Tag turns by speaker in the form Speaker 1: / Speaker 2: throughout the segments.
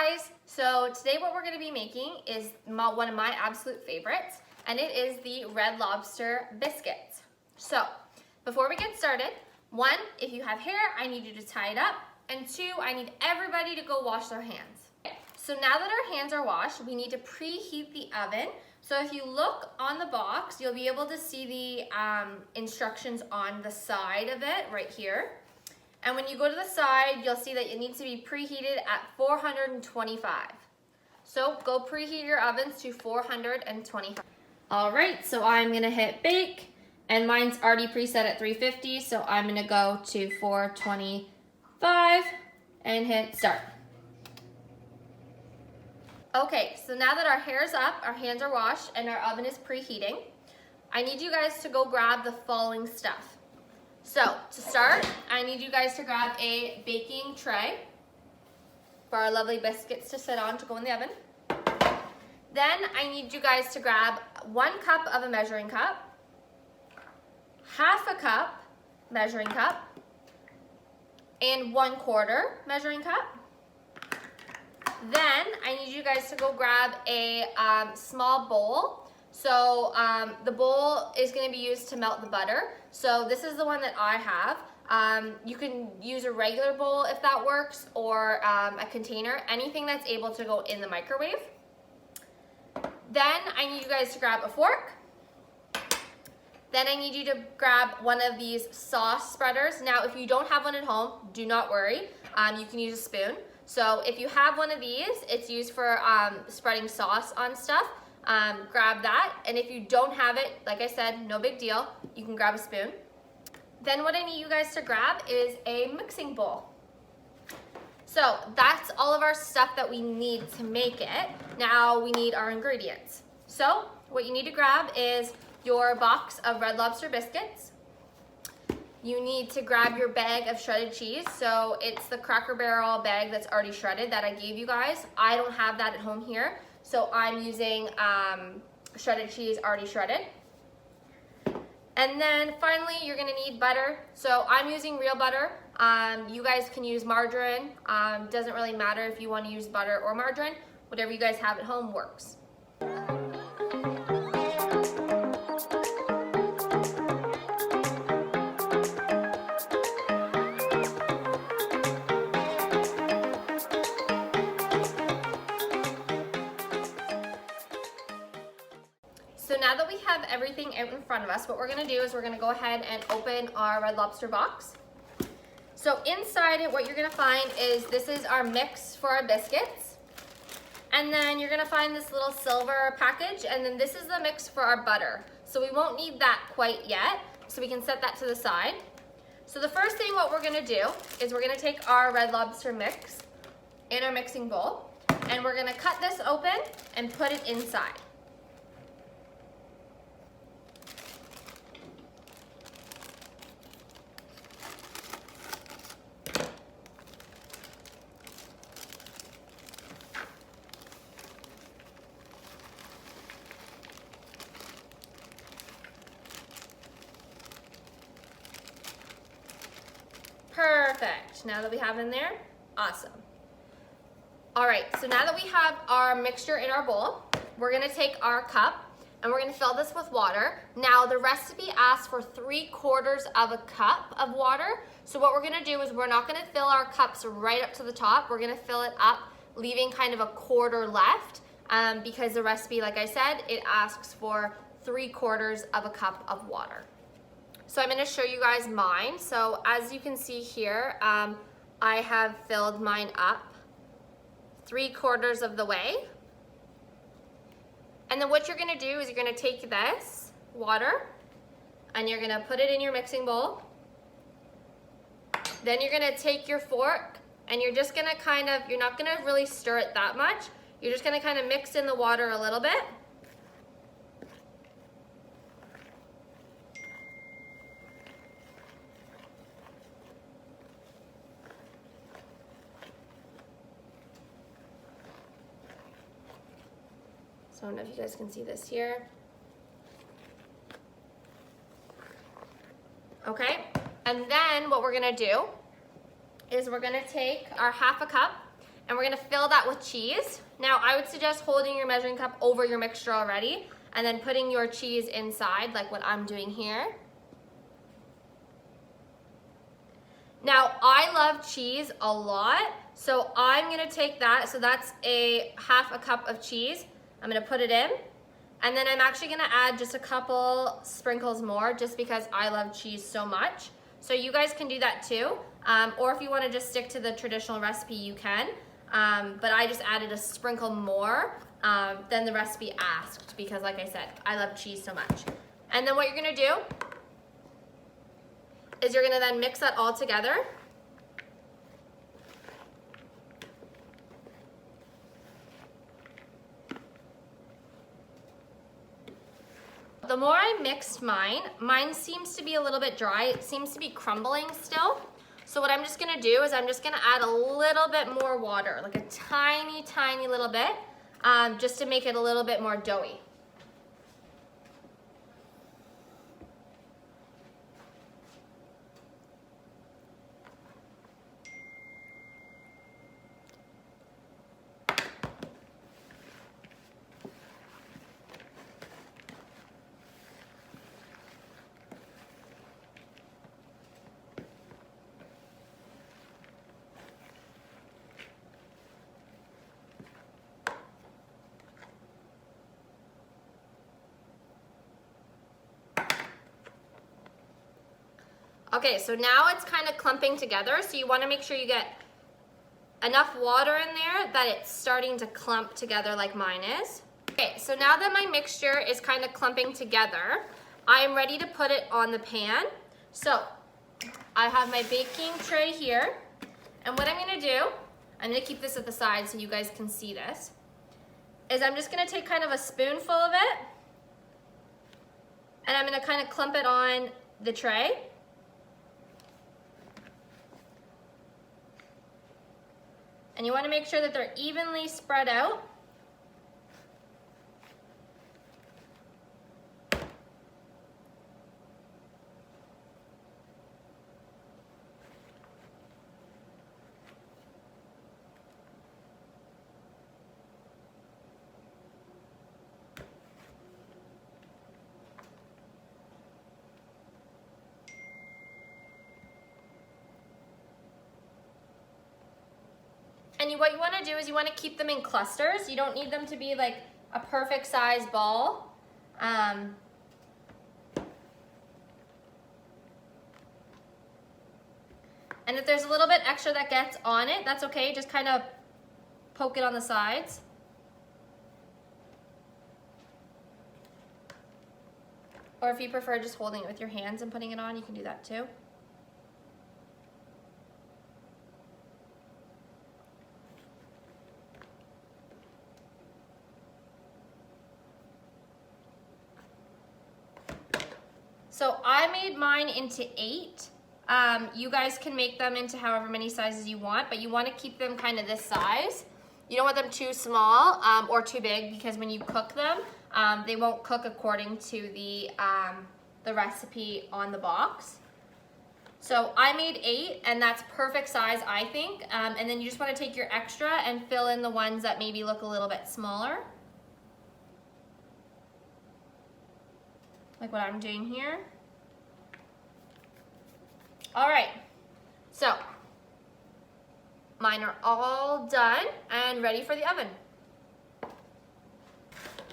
Speaker 1: guys, so today what we're going to be making is one of my absolute favorites, and it is the Red Lobster biscuits. So before we get started, one, if you have hair, I need you to tie it up, and two, I need everybody to go wash their hands. So now that our hands are washed, we need to preheat the oven. So if you look on the box, you'll be able to see the instructions on the side of it right here. And when you go to the side, you'll see that it needs to be preheated at 425. So go preheat your ovens to 425. All right, so I'm gonna hit bake, and mine's already preset at 350, so I'm gonna go to 425 and hit start. Okay, so now that our hair's up, our hands are washed, and our oven is preheating, I need you guys to go grab the following stuff. So to start, I need you guys to grab a baking tray for our lovely biscuits to sit on to go in the oven. Then I need you guys to grab 1 cup of a measuring cup, half a cup measuring cup, and 1/4 measuring cup. Then I need you guys to go grab a small bowl. So the bowl is going to be used to melt the butter. So this is the one that I have. You can use a regular bowl if that works, or a container, anything that's able to go in the microwave. Then I need you guys to grab a fork. Then I need you to grab one of these sauce spreaders. Now, if you don't have one at home, do not worry. You can use a spoon. So if you have one of these, it's used for spreading sauce on stuff. Grab that, and if you don't have it, like I said, no big deal, you can grab a spoon. Then what I need you guys to grab is a mixing bowl. So that's all of our stuff that we need to make it. Now we need our ingredients. So what you need to grab is your box of Red Lobster biscuits. You need to grab your bag of shredded cheese. So it's the Cracker Barrel bag that's already shredded that I gave you guys. I don't have that at home here, so I'm using shredded cheese already shredded. And then finally, you're gonna need butter. So I'm using real butter. You guys can use margarine. Doesn't really matter if you wanna use butter or margarine. Whatever you guys have at home works. So now that we have everything out in front of us, what we're gonna do is we're gonna go ahead and open our Red Lobster box. So inside it, what you're gonna find is this is our mix for our biscuits. And then you're gonna find this little silver package, and then this is the mix for our butter. So we won't need that quite yet, so we can set that to the side. So the first thing what we're gonna do is we're gonna take our Red Lobster mix in our mixing bowl, and we're gonna cut this open and put it inside. Perfect. Now that we have it in there, awesome. All right, so now that we have our mixture in our bowl, we're gonna take our cup and we're gonna fill this with water. Now the recipe asks for 3/4 of a cup of water. So what we're gonna do is we're not gonna fill our cups right up to the top. We're gonna fill it up, leaving kind of a quarter left, because the recipe, like I said, it asks for 3/4 of a cup of water. So I'm gonna show you guys mine. So as you can see here, I have filled mine up 3/4 of the way. And then what you're gonna do is you're gonna take this water and you're gonna put it in your mixing bowl. Then you're gonna take your fork and you're just gonna you're not gonna really stir it that much. You're just gonna kind of mix in the water a little bit. So I don't know if you guys can see this here. Okay, and then what we're gonna do is we're gonna take our half a cup and we're gonna fill that with cheese. Now, I would suggest holding your measuring cup over your mixture already, and then putting your cheese inside, like what I'm doing here. Now, I love cheese a lot, so I'm gonna take that, so that's half a cup of cheese. I'm gonna put it in, and then I'm actually gonna add just a couple sprinkles more, just because I love cheese so much. So you guys can do that too, or if you wanna just stick to the traditional recipe, you can. But I just added a sprinkle more than the recipe asked, because like I said, I love cheese so much. And then what you're gonna do is you're gonna then mix that all together. The more I mixed mine seems to be a little bit dry. It seems to be crumbling still. So what I'm just gonna do is I'm just gonna add a little bit more water, like a tiny, tiny little bit, just to make it a little bit more doughy. Okay, so now it's kind of clumping together, so you want to make sure you get enough water in there that it's starting to clump together like mine is. Okay, so now that my mixture is kind of clumping together, I am ready to put it on the pan. So I have my baking tray here, and what I'm going to do, I'm going to keep this at the side so you guys can see this, is I'm just going to take kind of a spoonful of it, and I'm going to kind of clump it on the tray. And you want to make sure that they're evenly spread out. And what you want to do is you want to keep them in clusters. You don't need them to be like a perfect size ball. And if there's a little bit extra that gets on it, that's okay. Just kind of poke it on the sides. Or if you prefer just holding it with your hands and putting it on, you can do that too. So I made mine into 8. You guys can make them into however many sizes you want, but you want to keep them kind of this size. You don't want them too small or too big, because when you cook them, they won't cook according to the recipe on the box. So I made 8, and that's perfect size, I think. And then you just want to take your extra and fill in the ones that maybe look a little bit smaller. Like what I'm doing here. All right, so mine are all done and ready for the oven.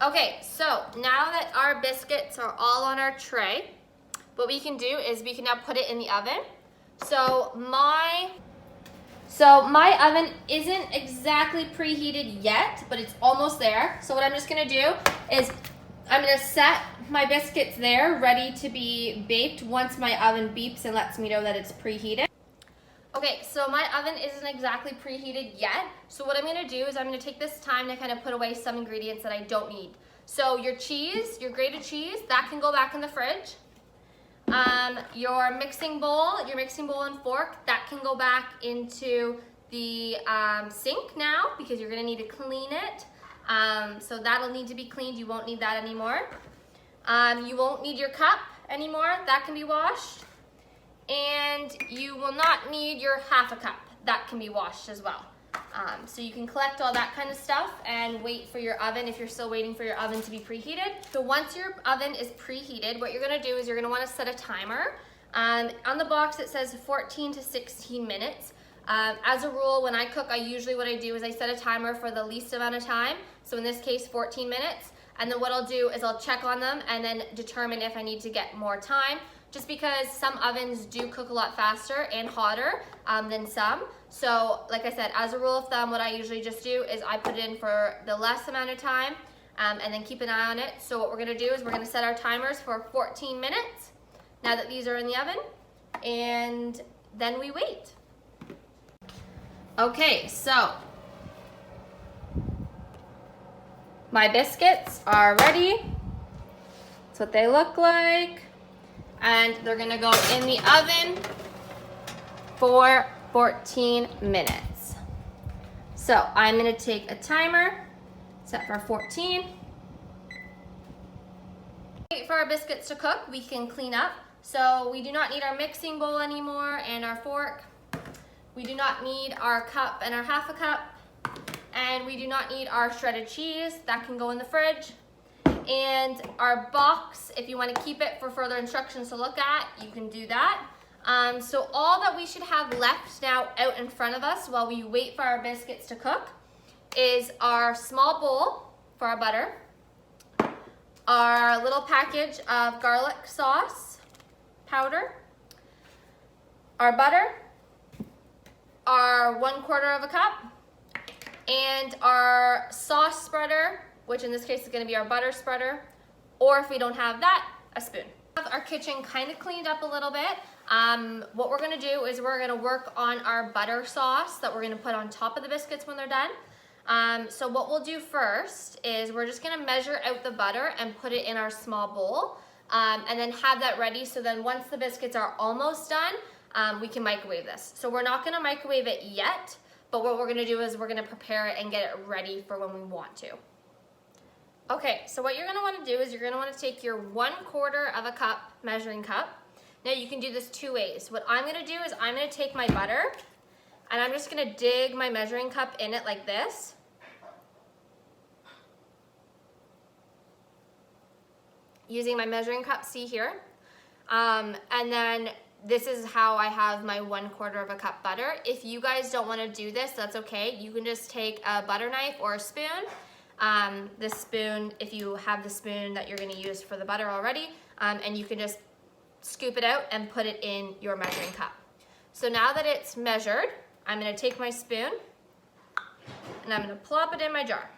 Speaker 1: Okay, so now that our biscuits are all on our tray, what we can do is we can now put it in the oven. So my oven isn't exactly preheated yet, but it's almost there. So what I'm just gonna do is I'm gonna set my biscuits there, ready to be baked once my oven beeps and lets me know that it's preheated. Okay, so my oven isn't exactly preheated yet. So what I'm gonna do is I'm gonna take this time to kind of put away some ingredients that I don't need. So your cheese, your grated cheese, that can go back in the fridge. Your mixing bowl and fork, that can go back into the sink now, because you're gonna need to clean it. So that'll need to be cleaned. You won't need that anymore. You won't need your cup anymore. That can be washed. And you will not need your half a cup. That can be washed as well. So you can collect all that kind of stuff and wait for your oven if you're still waiting for your oven to be preheated. So once your oven is preheated, what you're gonna do is you're gonna wanna set a timer. On the box it says 14 to 16 minutes. As a rule, when I cook, what I do is I set a timer for the least amount of time. So in this case, 14 minutes. And then what I'll do is I'll check on them and then determine if I need to get more time, just because some ovens do cook a lot faster and hotter than some. So like I said, as a rule of thumb, what I usually just do is I put it in for the less amount of time and then keep an eye on it. So what we're gonna do is we're gonna set our timers for 14 minutes now that these are in the oven, and then we wait. Okay, so my biscuits are ready. That's what they look like. And they're gonna go in the oven for 14 minutes. So I'm gonna take a timer, set for 14. Wait for our biscuits to cook, we can clean up. So we do not need our mixing bowl anymore and our fork. We do not need our cup and our half a cup. And we do not need our shredded cheese, that can go in the fridge. And our box, if you want to keep it for further instructions to look at, you can do that. So all that we should have left now out in front of us while we wait for our biscuits to cook is our small bowl for our butter, our little package of garlic sauce powder, our butter, our 1/4 cup, and our sauce spreader, which in this case is going to be our butter spreader, or if we don't have that, a spoon. We have our kitchen kind of cleaned up a little bit. What we're going to do is we're going to work on our butter sauce that we're going to put on top of the biscuits when they're done. So what we'll do first is we're just going to measure out the butter and put it in our small bowl, and then have that ready, so then once the biscuits are almost done, we can microwave this. So we're not going to microwave it yet, but what we're going to do is we're going to prepare it and get it ready for when we want to. Okay, so what you're going to want to do is you're going to want to take your 1/4 cup measuring cup. Now you can do this two ways. What I'm going to do is I'm going to take my butter and I'm just going to dig my measuring cup in it like this. Using my measuring cup, see here. And then this is how I have my 1/4 cup butter. If you guys don't want to do this, that's okay. You can just take a butter knife or a spoon. This spoon, if you have the spoon that you're going to use for the butter already, and you can just scoop it out and put it in your measuring cup. So now that it's measured, I'm going to take my spoon and I'm going to plop it in my jar.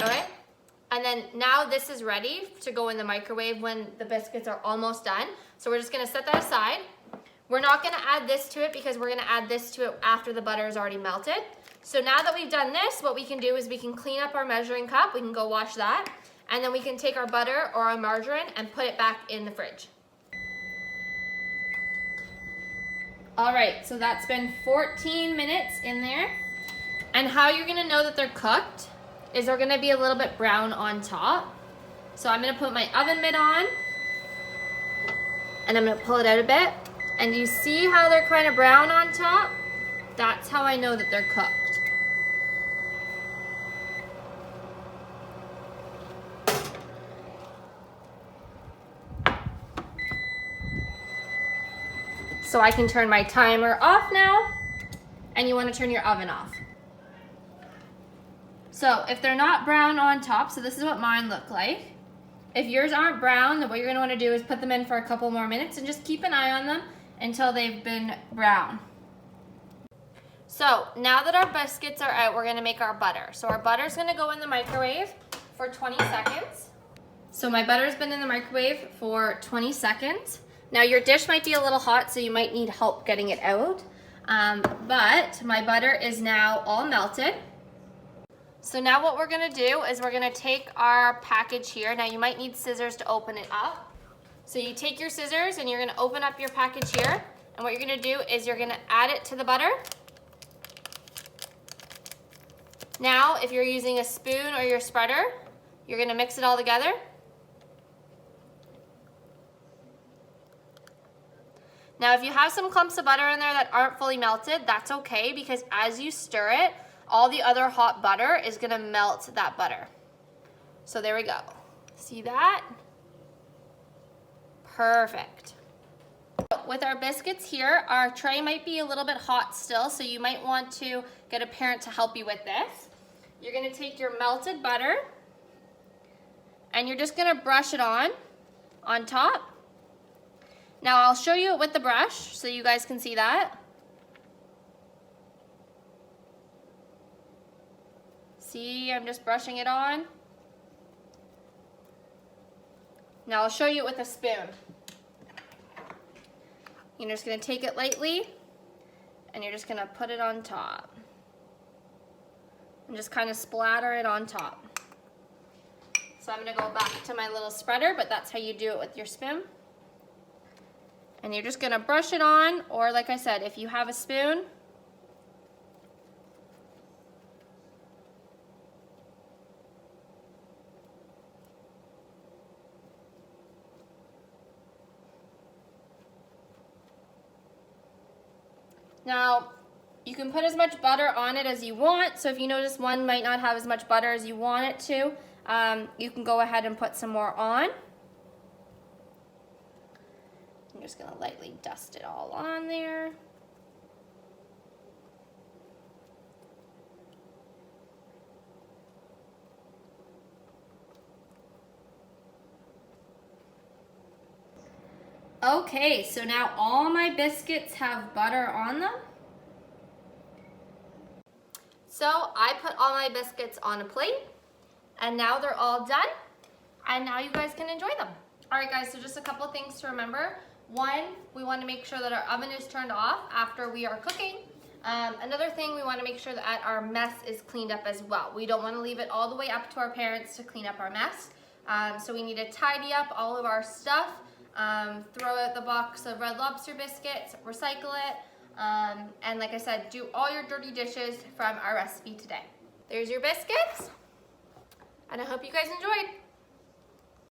Speaker 1: Okay, and then now this is ready to go in the microwave when the biscuits are almost done. So we're just gonna set that aside. We're not gonna add this to it because we're gonna add this to it after the butter is already melted. So now that we've done this, what we can do is we can clean up our measuring cup. We can go wash that. And then we can take our butter or our margarine and put it back in the fridge. All right, so that's been 14 minutes in there. And how you're gonna know that they're cooked is they're gonna be a little bit brown on top. So I'm gonna put my oven mitt on and I'm gonna pull it out a bit. And you see how they're kind of brown on top? That's how I know that they're cooked. So I can turn my timer off now, and you wanna turn your oven off. So if they're not brown on top, so this is what mine look like. If yours aren't brown, then what you're gonna wanna do is put them in for a couple more minutes and just keep an eye on them until they've been brown. So now that our biscuits are out, we're gonna make our butter. So our butter's gonna go in the microwave for 20 seconds. So my butter's been in the microwave for 20 seconds. Now your dish might be a little hot, so you might need help getting it out. But my butter is now all melted. So now what we're gonna do is we're gonna take our package here. Now you might need scissors to open it up. So you take your scissors and you're gonna open up your package here. And what you're gonna do is you're gonna add it to the butter. Now, if you're using a spoon or your spreader, You're gonna mix it all together. Now, if you have some clumps of butter in there that aren't fully melted, that's okay, because as you stir it, all the other hot butter is gonna melt that butter. So there we go. See that? Perfect. With our biscuits here, our tray might be a little bit hot still, so you might want to get a parent to help you with this. You're gonna take your melted butter and you're just gonna brush it on top. Now I'll show you it with the brush so you guys can see that. See, I'm just brushing it on. Now I'll show you it with a spoon. You're just gonna take it lightly and you're just gonna put it on top. And just kind of splatter it on top. So I'm gonna go back to my little spreader, but that's how you do it with your spoon. And you're just gonna brush it on, or like I said, if you have a spoon, now you can put as much butter on it as you want. So if you notice one might not have as much butter as you want it to, you can go ahead and put some more on. I'm just gonna lightly dust it all on there. Okay, so now all my biscuits have butter on them. So I put all my biscuits on a plate, and now they're all done, and now you guys can enjoy them. All right guys, so just a couple things to remember. One, we want to make sure that our oven is turned off after we are cooking. Another thing, we want to make sure that our mess is cleaned up as well. We don't want to leave it all the way up to our parents to clean up our mess. So we need to tidy up all of our stuff, throw out the box of Red Lobster biscuits, recycle it, and like I said, do all your dirty dishes from our recipe today. There's your biscuits, and I hope you guys enjoyed.